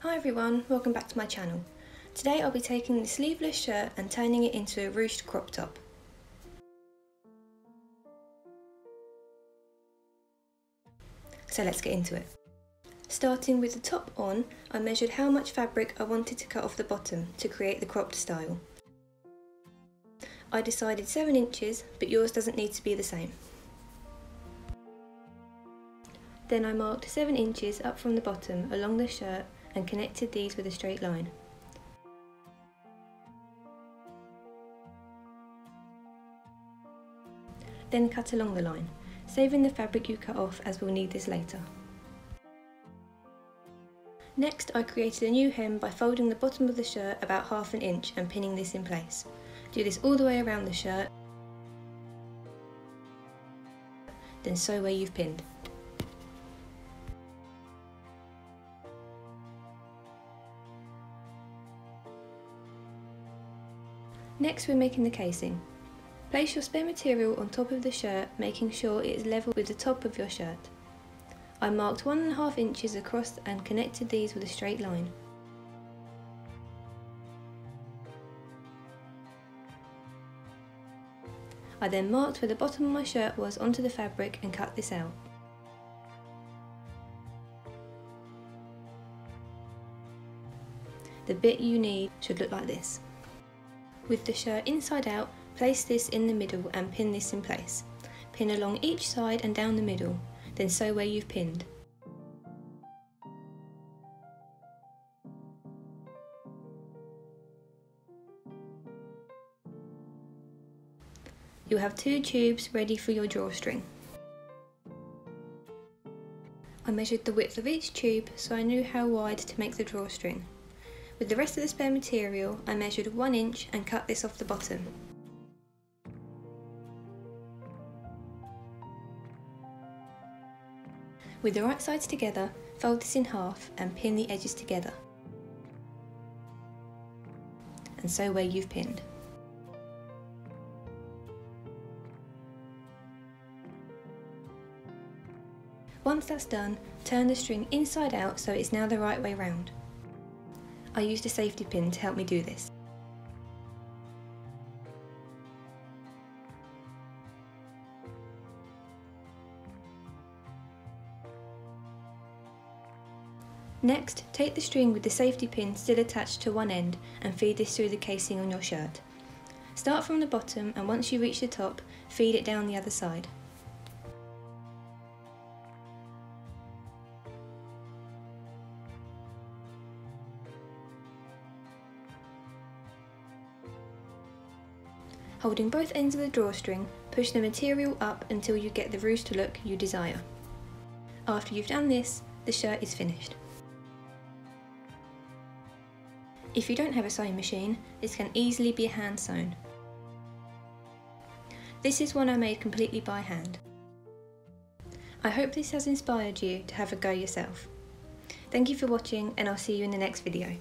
Hi everyone, welcome back to my channel. Today I'll be taking the sleeveless shirt and turning it into a ruched crop top. So let's get into it. Starting with the top on, I measured how much fabric I wanted to cut off the bottom to create the cropped style. I decided 7 inches, but yours doesn't need to be the same. Then I marked 7 inches up from the bottom along the shirt and connected these with a straight line. Then cut along the line, saving the fabric you cut off as we'll need this later. Next, I created a new hem by folding the bottom of the shirt about 1/2 inch and pinning this in place. Do this all the way around the shirt, then sew where you've pinned. Next, we're making the casing. Place your spare material on top of the shirt, making sure it is level with the top of your shirt. I marked 1.5 inches across and connected these with a straight line. I then marked where the bottom of my shirt was onto the fabric and cut this out. The bit you need should look like this. With the shirt inside out, place this in the middle and pin this in place. Pin along each side and down the middle, then sew where you've pinned. You'll have 2 tubes ready for your drawstring. I measured the width of each tube so I knew how wide to make the drawstring. With the rest of the spare material, I measured 1 inch and cut this off the bottom. With the right sides together, fold this in half and pin the edges together. And sew where you've pinned. Once that's done, turn the string inside out so it's now the right way round. I used a safety pin to help me do this. Next, take the string with the safety pin still attached to one end and feed this through the casing on your shirt. Start from the bottom and once you reach the top, feed it down the other side. Holding both ends of the drawstring, push the material up until you get the ruched look you desire. After you've done this, the shirt is finished. If you don't have a sewing machine, this can easily be hand sewn. This is one I made completely by hand. I hope this has inspired you to have a go yourself. Thank you for watching and I'll see you in the next video.